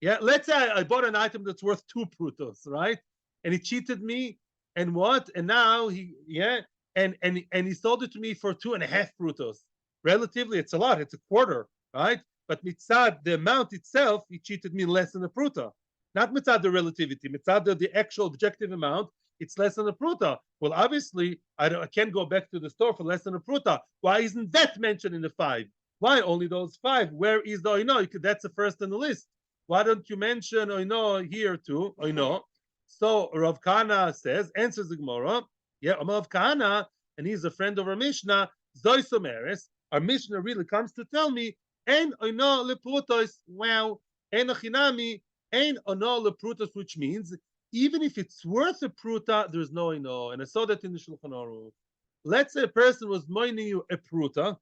Yeah, let's say I bought an item that's worth 2 prutos, right? And he cheated me, and what? And now he he sold it to me for 2.5 prutos. Relatively, it's a lot. It's a quarter, right? But mitzad the amount itself, he cheated me less than a prutah. Not mitzad the relativity, mitzad the actual objective amount, it's less than a prutah. Well, obviously, I can't go back to the store for less than a prutah. Why isn't that mentioned in the 5? Why only those 5? Where is the oino? That's the first on the list. Why don't you mention oino here too? Oino. So Rav Kahana says, answers the Gemara, yeah, Rav Kahana, and he's a friend of our Mishnah, Zoisomeres, our Mishnah really comes to tell me, en oino leprutos, wow, en achinami, ein ono leprutos, which means even if it's worth a prutah, there's no oino. And I saw that in the Shulchan Aruch. Let's say a person was moining you a prutah,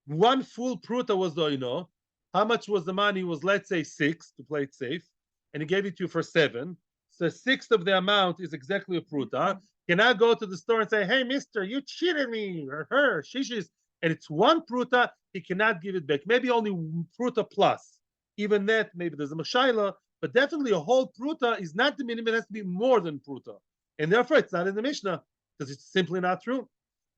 1 full prutah was the oino. How much was the money? Was, let's say 6 to play it safe, and he gave it to you for 7. So 1/6 of the amount is exactly a prutah. Can I go to the store and say, "Hey, Mister, you cheated me," or her, shishis, and it's 1 prutah? He cannot give it back. Maybe only prutah plus. Even that, maybe there's a mashayla, but definitely a whole prutah is not the minimum. It has to be more than prutah, and therefore it's not in the Mishnah because it's simply not true.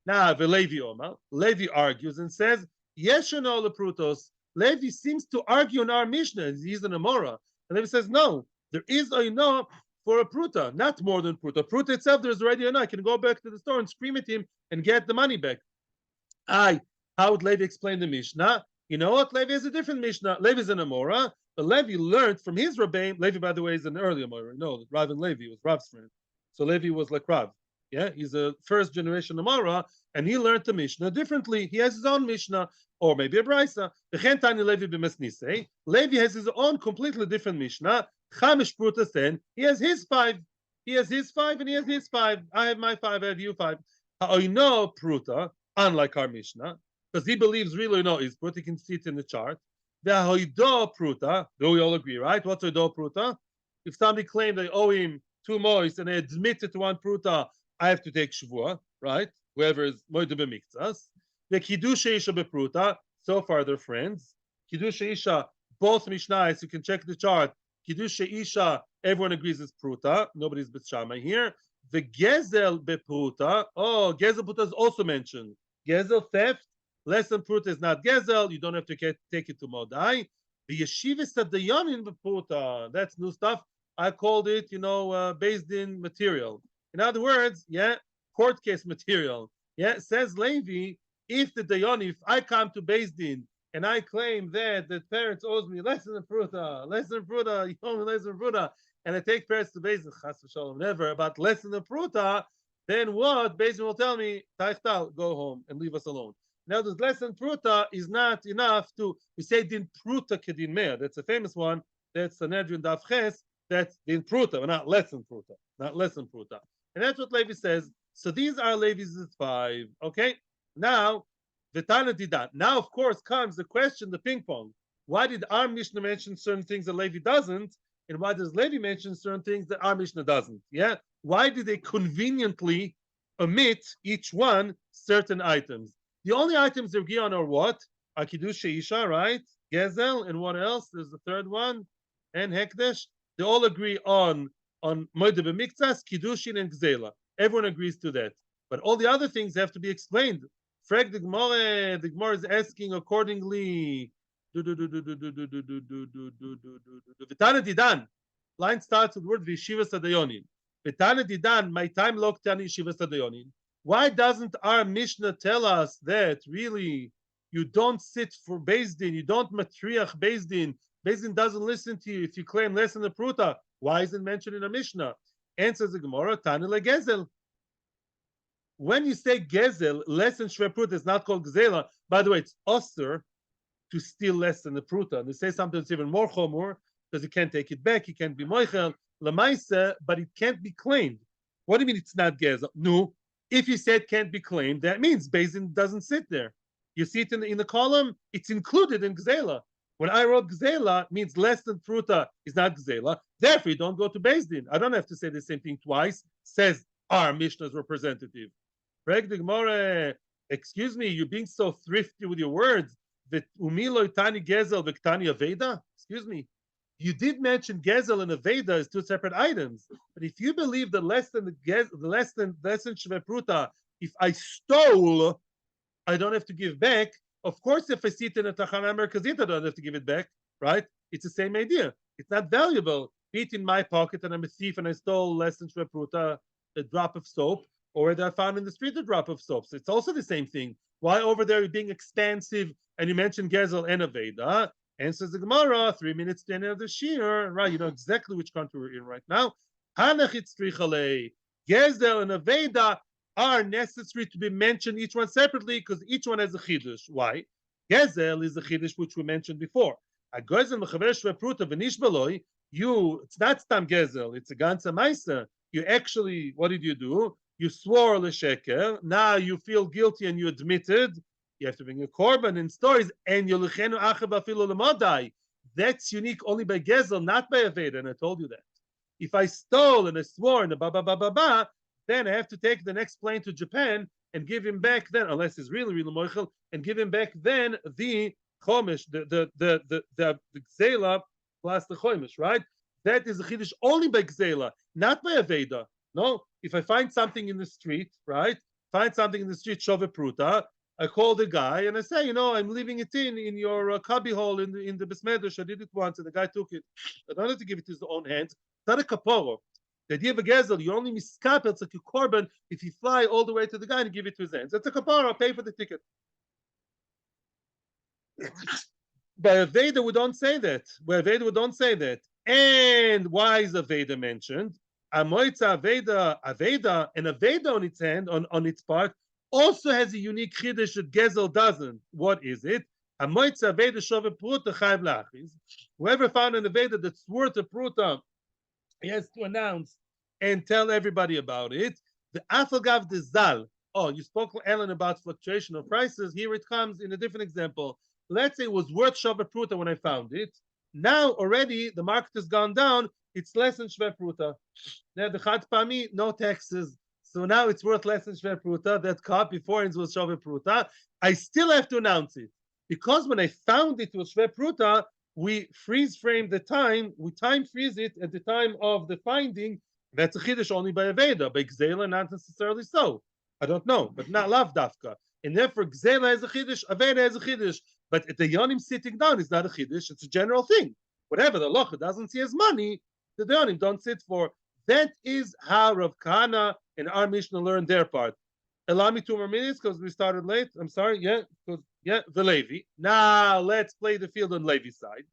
Now, Levi argues and says, "Yes or no, the prutos." Levi seems to argue in our Mishnah. He's an Amora, and Levi says, "No, there is a no for a prutah, not more than prutah. Prutah itself, there's already a no. I can go back to the store and scream at him and get the money back." How would Levi explain the Mishnah? You know what? Levi is a different Mishnah. Levi is an Amora, but Levi learned from his Rabbein. Levi, by the way, is an early Amora. No, Rav and Levi was Rav's friend. So Levi was like Rav. Yeah, he's a first generation Amora, and he learned the Mishnah differently. He has his own Mishnah, or maybe a Brisa. Levi has his own completely different Mishnah. Chomesh prutas, then he has his 5. He has his 5, and he has his 5. I have my 5. I have you 5. Ha'oino pruta, unlike our Mishnah, because he believes really no is prutah. You can see it in the chart. The ha'oido pruta, do we all agree, right? What's ha'oido pruta? If somebody claimed they owe him 2 mois and they admit it to 1 pruta, I have to take shvua, right? Whoever is moide b'miktzas. The Kiddushin isha bepruta. So far, they're friends. Kiddushin isha, both Mishnahs. You can check the chart. Kiddushin isha, everyone agrees is pruta. Nobody's b'shama here. The gezel bepruta. Oh, gezel pruta is also mentioned. Gezel, theft, less than pruta is not gezel. You don't have to take it to modai. The yeshiva sadayanin bepruta. That's new stuff. I called it, based in material. In other words, yeah, court case material. Yeah, says Levi, if if I come to Beis Din and I claim that the parents owes me less than pruta, you owe me less than pruta, and I take parents to Beis Din, chas v'shalom, never, about less than the pruta, then what? Beis Din will tell me, taichtal, go home and leave us alone. Now, this less than pruta is not enough to, we say din pruta kedin mea. That's a famous one. That's Sanhedrin Daf Ches. That's din pruta, but not less than pruta. And that's what Levi says. So these are Levi's 5. Okay? Now, Vitana Didan. Now, of course, comes the question, the ping pong. Why did our Mishnah mention certain things that Levi doesn't? And why does Levi mention certain things that our Mishnah doesn't? Yeah. Why did they conveniently omit each one certain items? The only items they're on are what? Are Kiddushin Isha, right? Gezel, and what else? There's the third one, and Hekdesh. They all agree on Moed B'Miktzas, Kiddushin, and Gzela. Everyone agrees to that. But all the other things have to be explained. Frag the Gemara is asking accordingly. V'tana didan. Line starts with the word v'yeshiva sadayonin. V'tana didan, my time locked down yeshiva sadayonin. Why doesn't our Mishnah tell us that really you don't sit for Beis Din, you don't matriach Beis Din, Beis Din doesn't listen to you if you claim less than the prutah? Why is it mentioned in a Mishnah? Answers the Gemara, Tani legezel. When you say gezel, less than shve prutah is not called gzela. By the way, it's osir to steal less than the prutah. They say something that's even more chomor because you can't take it back, you can't be moichel, lamaisa, but it can't be claimed. What do you mean it's not gezel? No, if you said can't be claimed, that means Beis Din doesn't sit there. You see it in the column, it's included in gzela. When I wrote gzela, means less than prutah is not gzela. Therefore, you don't go to Beis Din. I don't have to say the same thing twice, says our Mishnah's representative. Excuse me, you're being so thrifty with your words. Excuse me. You did mention gezel and aveda as two separate items, but if you believe that less than shve pruta, if I stole, I don't have to give back. Of course, if I see it in a tachana merkazit, I don't have to give it back, right? It's the same idea. It's not valuable. Be it in my pocket and I'm a thief and I stole less than shve pruta, a drop of soap, or whether I found in the street a drop of soap. So it's also the same thing. Why over there you're being expansive and you mentioned gezel and aveda? Answers the Gemara, 3 minutes to the end of the shiur, right? You know exactly which country we're in right now. Gezel and aveda are necessary to be mentioned each one separately because each one has a chiddush. Why? Gezel is the chiddush which we mentioned before. It's not stam gezel, it's a ganza maisa. You actually, what did you do? You swore l'sheker. Now you feel guilty and you admitted. You have to bring a korban in stories. And yoluchenu achav afilu l'modai. That's unique only by gezel, not by aveda. And I told you that. If I stole and I swore and the then I have to take the next plane to Japan and give him back then, unless he's really, really moichel, and give him back then the chomesh, the gzela plus the chomesh, right? That is a chiddush only by gzela, not by aveda. No, if I find something in the street, right? Find something in the street, shove prutah. I call the guy and I say, you know, I'm leaving it in your cubby hole in the besmedrash. I did it once and the guy took it. I don't have to give it to his own hands. It's not a kaporo. The idea of a gezel, you only miskapel, it's like a korban if you fly all the way to the guy and give it to his hands. That's a kaporo. Pay for the ticket. By aveda, we don't say that. By aveda, we don't say that. And why is aveda mentioned? Amoitza aveda, and aveda on its hand, on its part, also has a unique chiddush that gezel doesn't. What is it? Amoitza aveda shove prutah chayv lachis. Whoever found an aveda that's worth a prutah, he has to announce and tell everybody about it. The afagav de zal. Oh, you spoke, Ellen, about fluctuation of prices. Here it comes in a different example. Let's say it was worth shove prutah when I found it. Now already the market has gone down. It's less than shve pruta. Now the chad pami, no taxes. So now it's worth less than shve pruta. That cup before it was shve pruta. I still have to announce it. Because when I found it was shve pruta, we freeze frame the time, we time freeze it at the time of the finding. That's a chiddush only by aveda. By gzela, not necessarily so. I don't know, but not lav dafka. And therefore, gzela has a chiddush, aveda has a chiddush. But at the yonim sitting down is not a chiddush, it's a general thing. Whatever the locha doesn't see as money, the yonim don't sit for. That is how Rav Kahana and our Mishnah learned their part. Allow me 2 more minutes because we started late. I'm sorry. The Levi. Now let's play the field on Levi's side.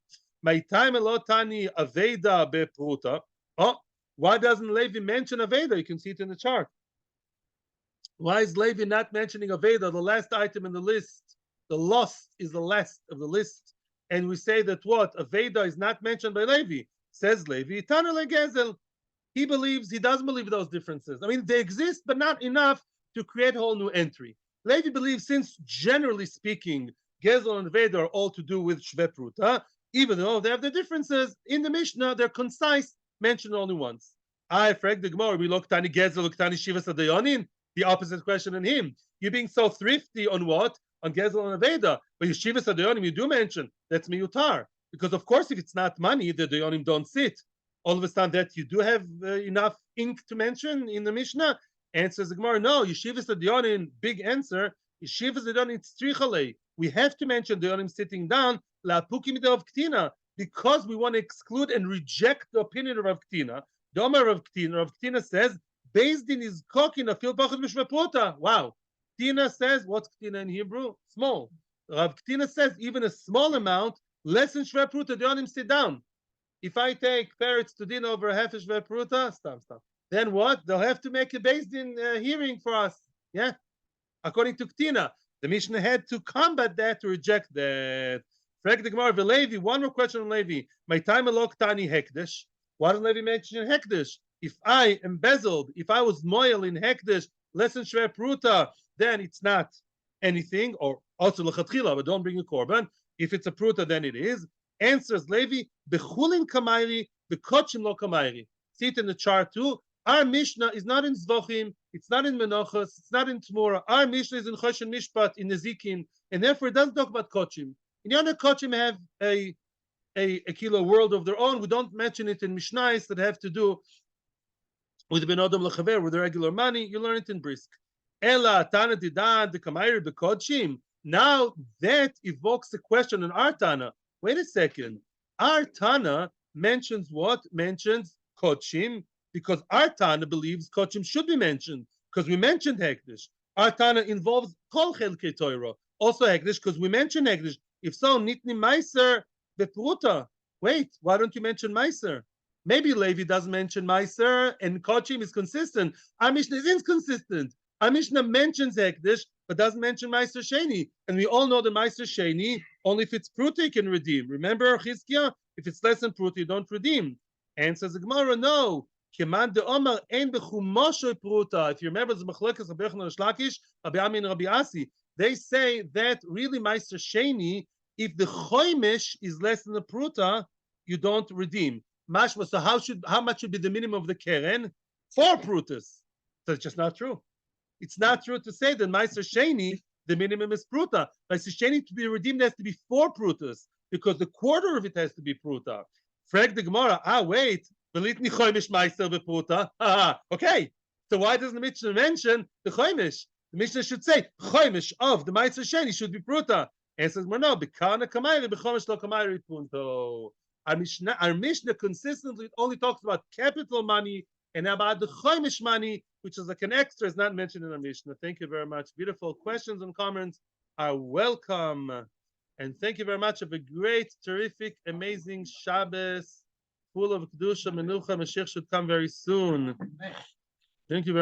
My time elotani aveda bepruta. Oh, why doesn't Levi mention aveda? You can see it in the chart. Why is Levi not mentioning aveda, the last item in the list? The lost is the last of the list. And we say that what? Aveda is not mentioned by Levi. Says Levi, Tana legezel. He doesn't believe those differences. I mean, they exist, but not enough to create a whole new entry. Levi believes, since generally speaking, Gezel and Veda are all to do with Shve Pruta, even though they have their differences, in the Mishnah, they're concise, mentioned only once. I frag the Gemara, we look Tani Gezel, look Tani Shivas Adayonin, the opposite question in him. You're being so thrifty on what? On Gezel and Veda. But Shivas Adayonim, you do mention, that's Miyutar. Because, of course, if it's not money, the Dayonim don't sit. All of a sudden, that you do have enough ink to mention in the Mishnah? Answers the Gemara, no, Yeshivas Dayonim, big answer. Yeshivas Dayonim, tzrichale. We have to mention Dayonim sitting down, la pukim of Ktina, because we want to exclude and reject the opinion of Rav Ktina. The Omer Rav Ktina says, Beis Din is cooking a fil pachot mishve pruta. Wow. Ktina says, what's Ktina in Hebrew? Small. Rav Ktina says, even a small amount, less than shve pruta, Dayonim sit down. If I take parrots to dinner over half a shve pruta, stop. Then what? They'll have to make a Beis Din hearing for us. Yeah? According to Ktina. The Mishnah had to combat that, to reject that. Frag the Gemara, Levi, one more question on Levi. My time alok tani Hekdesh. Why doesn't Levi mention Hekdesh? If I embezzled, if I was moil in Hekdesh, less than shve pruta, then it's not anything, or also lechatchila, but don't bring a korban. If it's a pruta, then it is. Answers Levi, bechulin kamayri, bekochim lo kamayri. See it in the chart too. Our Mishnah is not in Zvochim, it's not in Menachos, it's not in Tmura. Our Mishnah is in Choshen Mishpat, in Nezikin, and therefore it doesn't talk about Kochim. In the other Kochim have a kilo world of their own. We don't mention it in Mishnais that have to do with Ben Adam Lechaver, with the regular money. You learn it in Brisk. Ela, Tana Didan, the Kamayr, the Kochim. Now that evokes the question in our Tana. Wait a second. Our Tana mentions what? Mentions Kochim. Because our Tana believes Kochim should be mentioned, because we mentioned Hekdesh. Our Tana involves Kol Chelkei Torah, also Hekdesh, because we mentioned Hekdesh. If so, Nitni Meiser Bepruta. Wait, why don't you mention Meiser? Maybe Levi doesn't mention Meiser, and Kochim is consistent. Our Mishnah is inconsistent. Our Mishnah mentions Hekdesh, but doesn't mention Meiser Sheni. And we all know the Meiser Sheni, only if it's Pruta you can redeem. Remember, Chizkiah? If it's less than Pruta, you don't redeem. Answers the Gemara, no. If you remember the Machlekes Rabbi Yochanan Shlakish, Rabbi Ami and Rabbi Asi, they say that really Meiser Sheni, if the Chomesh is less than the prutah, you don't redeem. Mashma, so how much should be the minimum of the keren? 4 prutas. So it's just not true. It's not true to say that Meiser Sheni, the minimum is prutah. Meiser Sheni to be redeemed has to be 4 prutas, because the quarter of it has to be prutah. Frag the Gemara, wait. Okay, so why doesn't the Mishnah mention the Chomesh? The Mishnah should say Chomesh of the Meiser Sheni should be prutah. And says, well, no, B'kana kamayri, b'chomesh lo kamayri punto. Our Mishnah consistently only talks about capital money and about the Chomesh money, which is like an extra, is not mentioned in our Mishnah. Thank you very much. Beautiful questions and comments are welcome. And thank you very much. Have a great, terrific, amazing Shabbos. Full of Kedusha, Menucha, Mashiach should come very soon. Thank you very much.